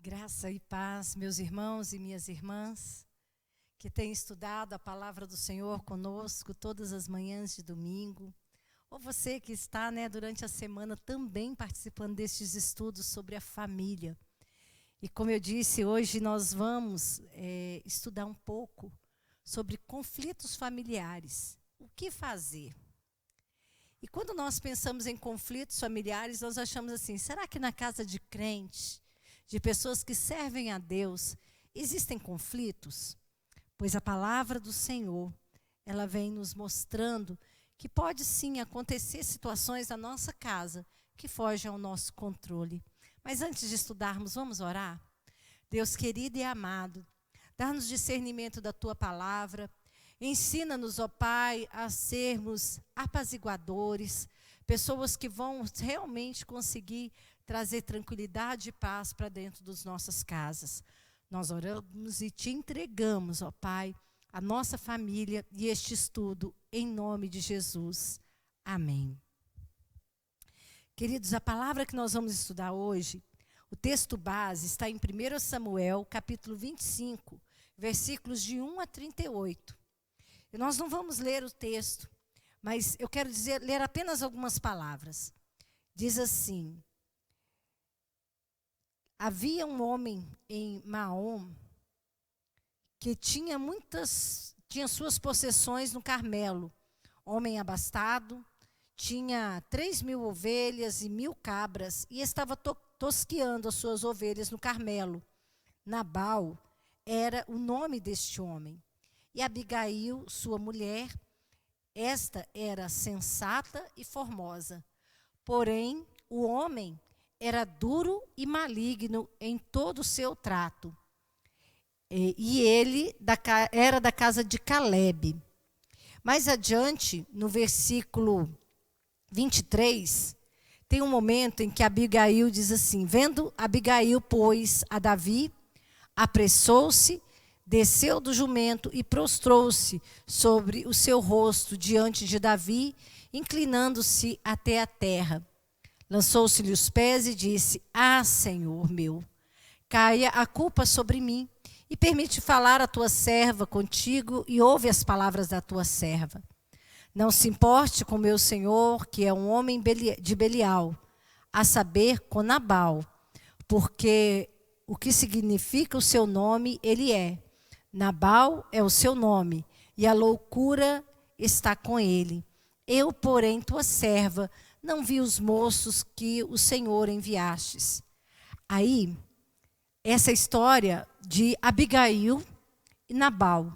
Graça e paz, meus irmãos e minhas irmãs, que têm estudado a palavra do Senhor conosco todas as manhãs de domingo, ou você que está, durante a semana também participando destes estudos sobre a família. E como eu disse, hoje nós vamos estudar um pouco sobre conflitos familiares. O que fazer? E quando nós pensamos em conflitos familiares, nós achamos assim, será que na casa de crente, de pessoas que servem a Deus, existem conflitos? Pois a palavra do Senhor, ela vem nos mostrando que pode sim acontecer situações na nossa casa que fogem ao nosso controle. Mas antes de estudarmos, vamos orar? Deus querido e amado, dá-nos discernimento da Tua palavra, ensina-nos, ó Pai, a sermos apaziguadores, pessoas que vão realmente conseguir trazer tranquilidade e paz para dentro das nossas casas. Nós oramos e Te entregamos, ó Pai, a nossa família e este estudo, em nome de Jesus. Amém. Queridos, a palavra que nós vamos estudar hoje, o texto base está em 1 Samuel, capítulo 25, versículos de 1 a 38. E nós não vamos ler o texto, mas eu quero ler apenas algumas palavras. Diz assim: havia um homem em Maom que tinha suas possessões no Carmelo. Homem abastado, tinha 3.000 ovelhas e 1.000 cabras e estava tosqueando as suas ovelhas no Carmelo. Nabal era o nome deste homem. E Abigail, sua mulher, esta era sensata e formosa. Porém, o homem era duro e maligno em todo o seu trato. E ele era da casa de Calebe. Mais adiante, no versículo 23, tem um momento em que Abigail diz assim: vendo Abigail, pois, a Davi, apressou-se, desceu do jumento e prostrou-se sobre o seu rosto diante de Davi, inclinando-se até a terra. Lançou-se-lhe os pés e disse: ah, Senhor meu, caia a culpa sobre mim, e permite falar a tua serva contigo, e ouve as palavras da tua serva. Não se importe com meu senhor, que é um homem de Belial, a saber, com Nabal, porque o que significa o seu nome, ele é. Nabal é o seu nome, e a loucura está com ele. Eu, porém, tua serva, não vi os moços que o Senhor enviastes. Aí, essa história de Abigail e Nabal,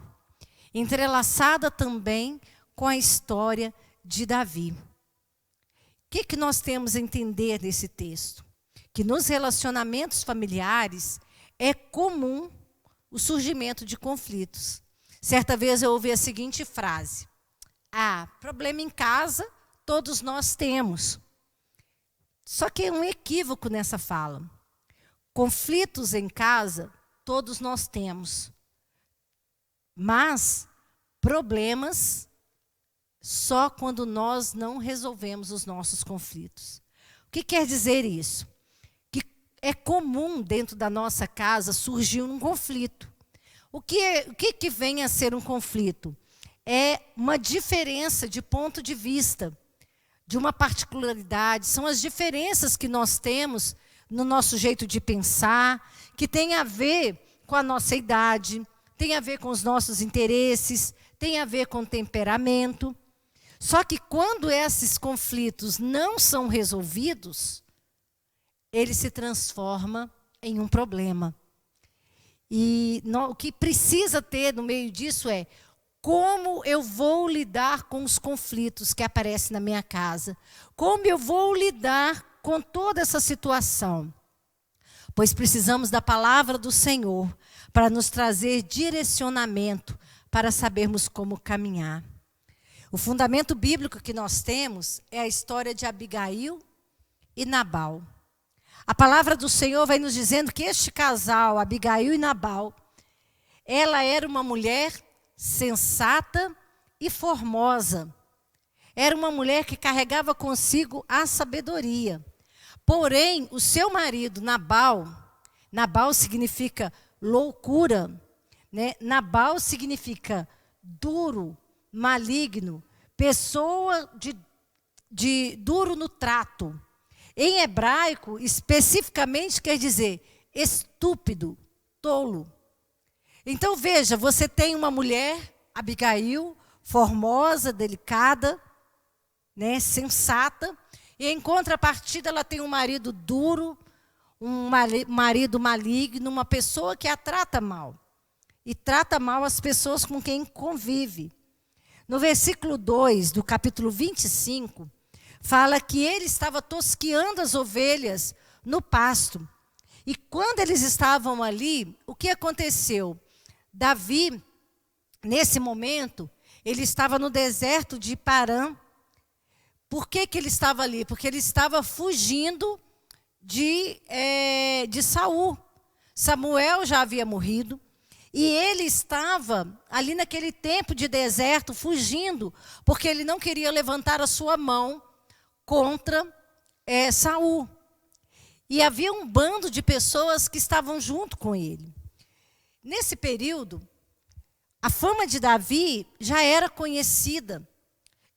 entrelaçada também com a história de Davi. O que nós temos a entender desse texto? Que nos relacionamentos familiares é comum o surgimento de conflitos. Certa vez eu ouvi a seguinte frase: ah, problema em casa todos nós temos. Só que é um equívoco nessa fala. Conflitos em casa todos nós temos. Mas problemas só quando nós não resolvemos os nossos conflitos. O que quer dizer isso? Que é comum dentro da nossa casa surgir um conflito. O que vem a ser um conflito? É uma diferença de ponto de vista, de uma particularidade. São as diferenças que nós temos no nosso jeito de pensar, que tem a ver com a nossa idade, tem a ver com os nossos interesses, tem a ver com o temperamento. Só que quando esses conflitos não são resolvidos, ele se transforma em um problema. E o que precisa ter no meio disso é: como eu vou lidar com os conflitos que aparecem na minha casa? Como eu vou lidar com toda essa situação? Pois precisamos da palavra do Senhor para nos trazer direcionamento, para sabermos como caminhar. O fundamento bíblico que nós temos é a história de Abigail e Nabal. A palavra do Senhor vai nos dizendo que este casal, Abigail e Nabal, ela era uma mulher sensata e formosa. Era uma mulher que carregava consigo a sabedoria. Porém, o seu marido, Nabal, Nabal significa loucura, né? Nabal significa duro, maligno, pessoa de duro no trato. Em hebraico, especificamente, quer dizer estúpido, tolo. Então, veja, você tem uma mulher, Abigail, formosa, delicada, né, sensata, e em contrapartida ela tem um marido duro, um marido maligno, uma pessoa que a trata mal. E trata mal as pessoas com quem convive. No versículo 2 do capítulo 25, fala que ele estava tosqueando as ovelhas no pasto. E quando eles estavam ali, o que aconteceu? Davi, nesse momento, ele estava no deserto de Parã. Por que ele estava ali? Porque ele estava fugindo de Saul. Samuel já havia morrido. E ele estava ali naquele tempo de deserto, fugindo, porque ele não queria levantar a sua mão contra Saul. E havia um bando de pessoas que estavam junto com ele. Nesse período, a fama de Davi já era conhecida.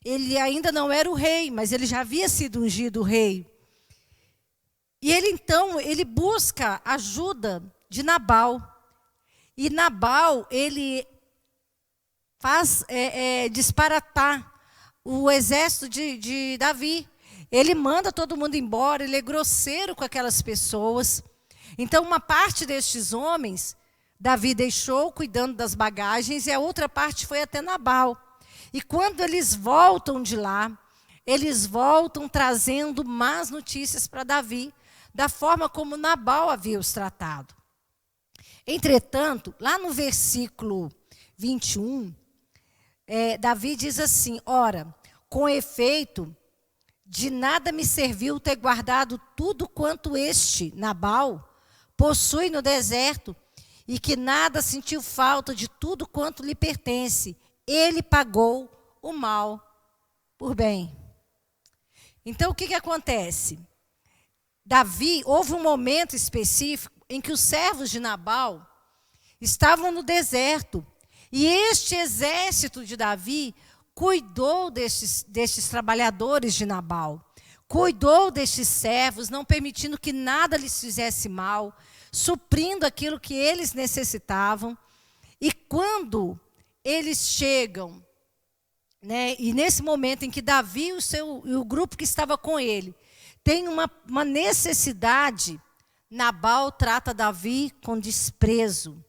Ele ainda não era o rei, mas ele já havia sido ungido rei. E ele então, ele busca ajuda de Nabal. E Nabal, ele faz disparatar o exército de Davi. Ele manda todo mundo embora, ele é grosseiro com aquelas pessoas. Então, uma parte destes homens, Davi deixou cuidando das bagagens, e a outra parte foi até Nabal. E quando eles voltam de lá, eles voltam trazendo más notícias para Davi, da forma como Nabal havia os tratado. Entretanto, lá no versículo 21, Davi diz assim: ora, com efeito, de nada me serviu ter guardado tudo quanto este, Nabal, possui no deserto, e que nada sentiu falta de tudo quanto lhe pertence. Ele pagou o mal por bem. Então, o que acontece? Davi, houve um momento específico em que os servos de Nabal estavam no deserto. E este exército de Davi cuidou destes trabalhadores de Nabal. Cuidou destes servos, não permitindo que nada lhes fizesse mal, suprindo aquilo que eles necessitavam. E quando eles chegam, né, e nesse momento em que Davi e o grupo que estava com ele tem uma necessidade, Nabal trata Davi com desprezo.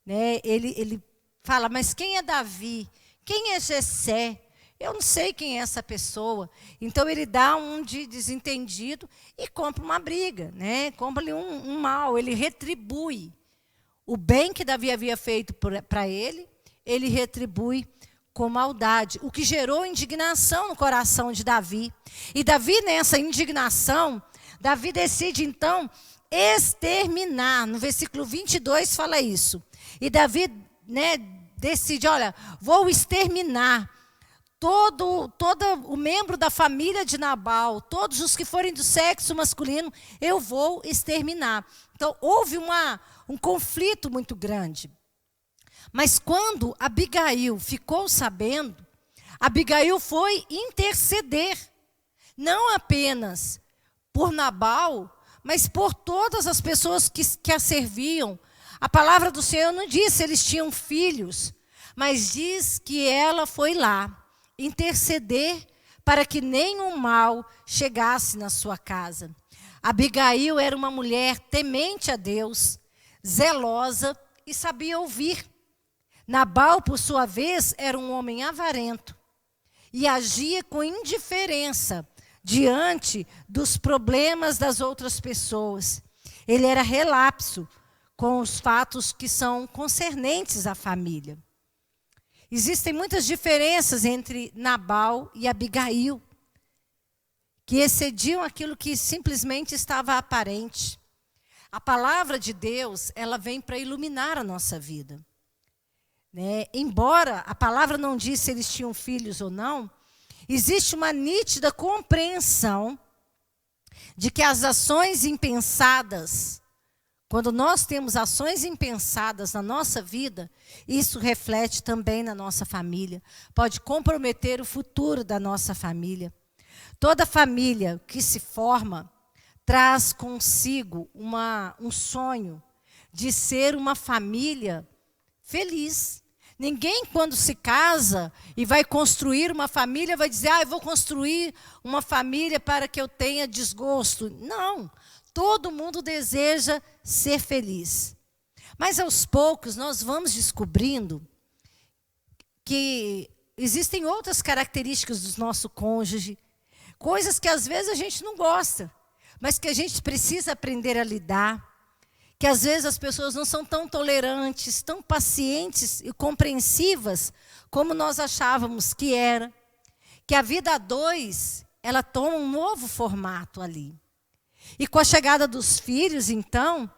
Né? Ele fala: mas quem é Davi? Quem é Jessé? Eu não sei quem é essa pessoa. Então ele dá um de desentendido e compra uma briga, né? Compra-lhe um mal, ele retribui. O bem que Davi havia feito para ele, ele retribui com maldade, o que gerou indignação no coração de Davi. E Davi, nessa indignação, Davi decide então exterminar. No versículo 22 fala isso. E Davi, né, decide: olha, vou exterminar todo o membro da família de Nabal, todos os que forem do sexo masculino, eu vou exterminar. Então, houve um conflito muito grande. Mas quando Abigail ficou sabendo, Abigail foi interceder, não apenas por Nabal, mas por todas as pessoas que a serviam. A palavra do Senhor não diz se eles tinham filhos, mas diz que ela foi lá interceder para que nenhum mal chegasse na sua casa. Abigail era uma mulher temente a Deus, zelosa e sabia ouvir. Nabal, por sua vez, era um homem avarento e agia com indiferença diante dos problemas das outras pessoas. Ele era relapso com os fatos que são concernentes à família. Existem muitas diferenças entre Nabal e Abigail, que excediam aquilo que simplesmente estava aparente. A palavra de Deus, ela vem para iluminar a nossa vida. Né? Embora a palavra não diz se eles tinham filhos ou não, existe uma nítida compreensão de que as ações impensadas Quando nós temos ações impensadas na nossa vida, isso reflete também na nossa família. Pode comprometer o futuro da nossa família. Toda família que se forma traz consigo um sonho de ser uma família feliz. Ninguém, quando se casa e vai construir uma família, vai dizer, eu vou construir uma família para que eu tenha desgosto. Não, todo mundo deseja ser feliz. Mas, aos poucos, nós vamos descobrindo que existem outras características do nosso cônjuge, coisas que, às vezes, a gente não gosta, mas que a gente precisa aprender a lidar. Que às vezes as pessoas não são tão tolerantes, tão pacientes e compreensivas como nós achávamos que era. Que a vida a dois, ela toma um novo formato ali. E com a chegada dos filhos, então,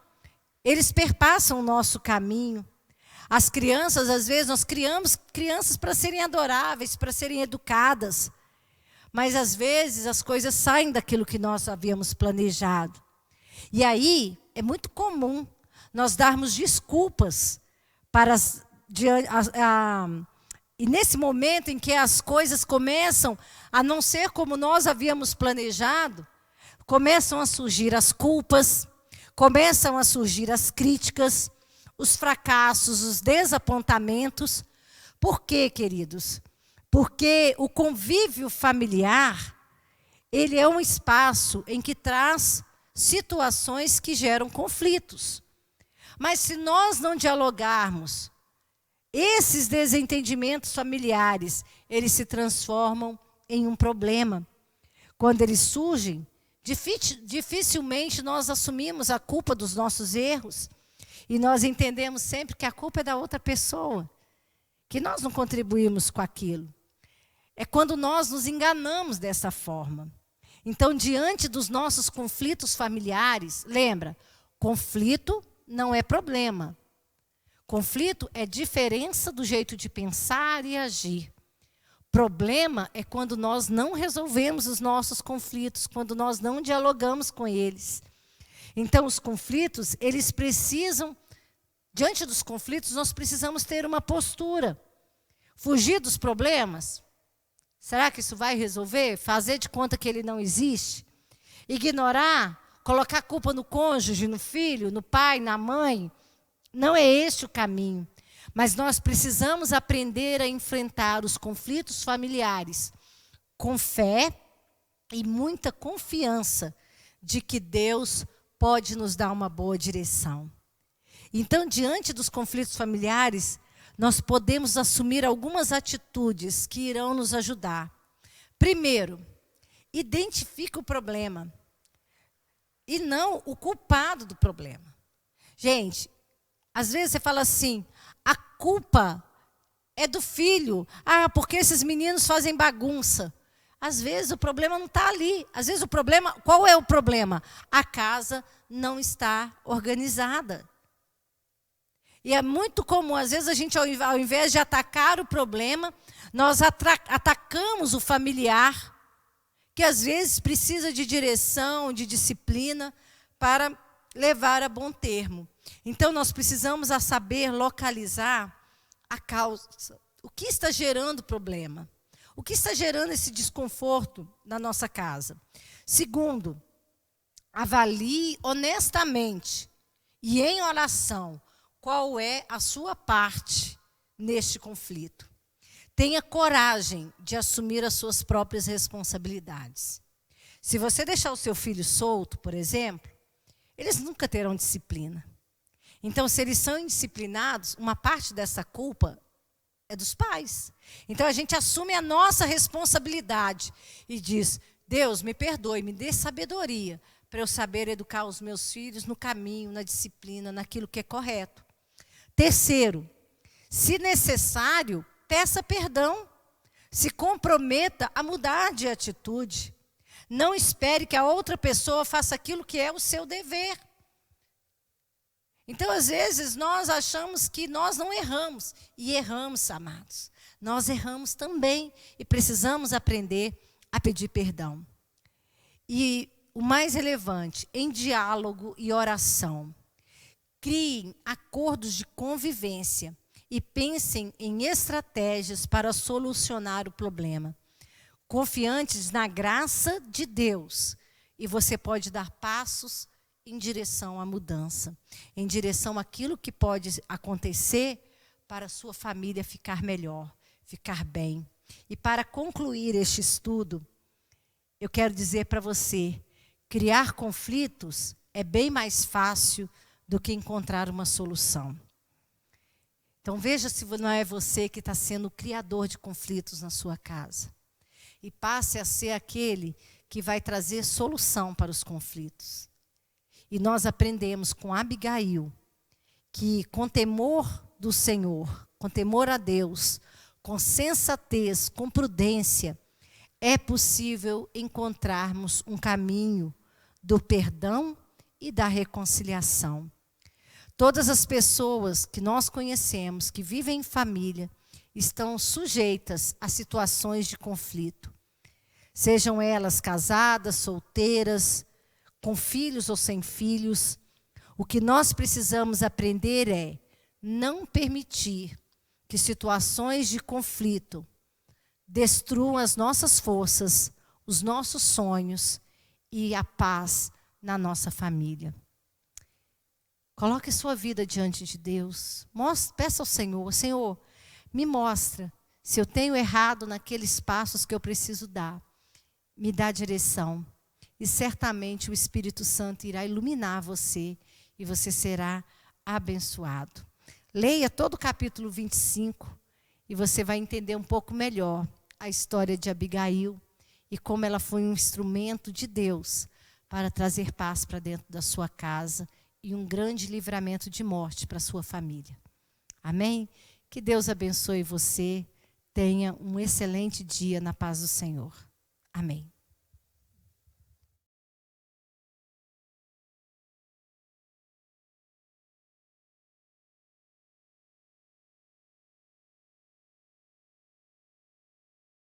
eles perpassam o nosso caminho. As crianças, às vezes, nós criamos crianças para serem adoráveis, para serem educadas. Mas, às vezes, as coisas saem daquilo que nós havíamos planejado. E aí, é muito comum nós darmos desculpas e nesse momento em que as coisas começam a não ser como nós havíamos planejado, começam a surgir as culpas, começam a surgir as críticas, os fracassos, os desapontamentos. Por quê, queridos? Porque o convívio familiar, ele é um espaço em que traz situações que geram conflitos. Mas se nós não dialogarmos, esses desentendimentos familiares, eles se transformam em um problema. Quando eles surgem, dificilmente nós assumimos a culpa dos nossos erros. E nós entendemos sempre que a culpa é da outra pessoa, que nós não contribuímos com aquilo. É quando nós nos enganamos dessa forma. Então, diante dos nossos conflitos familiares, lembra, conflito não é problema. Conflito é diferença do jeito de pensar e agir. Problema é quando nós não resolvemos os nossos conflitos, quando nós não dialogamos com eles. Então, os conflitos, eles precisam, diante dos conflitos, nós precisamos ter uma postura. Fugir dos problemas. Será que isso vai resolver? Fazer de conta que ele não existe? Ignorar? Colocar a culpa no cônjuge, no filho, no pai, na mãe? Não é este o caminho. Mas nós precisamos aprender a enfrentar os conflitos familiares com fé e muita confiança de que Deus pode nos dar uma boa direção. Então, diante dos conflitos familiares, nós podemos assumir algumas atitudes que irão nos ajudar. Primeiro, identifique o problema e não o culpado do problema. Gente, às vezes você fala assim, a culpa é do filho. Porque esses meninos fazem bagunça. Às vezes o problema não está ali. Às vezes o problema, qual é o problema? A casa não está organizada. E é muito comum, às vezes a gente, ao invés de atacar o problema, nós atacamos o familiar, que às vezes precisa de direção, de disciplina, para levar a bom termo. Então, nós precisamos saber localizar a causa. O que está gerando o problema? O que está gerando esse desconforto na nossa casa? Segundo, avalie honestamente e em oração qual é a sua parte neste conflito. Tenha coragem de assumir as suas próprias responsabilidades. Se você deixar o seu filho solto, por exemplo, eles nunca terão disciplina. Então, se eles são indisciplinados, uma parte dessa culpa é dos pais. Então, a gente assume a nossa responsabilidade e diz, Deus, me perdoe, me dê sabedoria para eu saber educar os meus filhos no caminho, na disciplina, naquilo que é correto. Terceiro, se necessário, peça perdão. Se comprometa a mudar de atitude. Não espere que a outra pessoa faça aquilo que é o seu dever. Então, às vezes, nós achamos que nós não erramos. E erramos, amados. Nós erramos também. E precisamos aprender a pedir perdão. E o mais relevante, em diálogo e oração. Criem acordos de convivência e pensem em estratégias para solucionar o problema, confiantes na graça de Deus. E você pode dar passos em direção à mudança, em direção àquilo que pode acontecer para a sua família ficar melhor, ficar bem. E para concluir este estudo, eu quero dizer para você, criar conflitos é bem mais fácil do que encontrar uma solução. Então veja se não é você que está sendo o criador de conflitos na sua casa. E passe a ser aquele que vai trazer solução para os conflitos. E nós aprendemos com Abigail que com temor do Senhor, com temor a Deus, com sensatez, com prudência, é possível encontrarmos um caminho do perdão e da reconciliação. Todas as pessoas que nós conhecemos, que vivem em família, estão sujeitas a situações de conflito. Sejam elas casadas, solteiras, com filhos ou sem filhos. O que nós precisamos aprender é não permitir que situações de conflito destruam as nossas forças, os nossos sonhos e a paz na nossa família. Coloque sua vida diante de Deus. Peça ao Senhor, Senhor, me mostra se eu tenho errado naqueles passos que eu preciso dar. Me dá direção. E certamente o Espírito Santo irá iluminar você e você será abençoado. Leia todo o capítulo 25 e você vai entender um pouco melhor a história de Abigail e como ela foi um instrumento de Deus para trazer paz para dentro da sua casa e um grande livramento de morte para a sua família. Amém? Que Deus abençoe você. Tenha um excelente dia na paz do Senhor. Amém.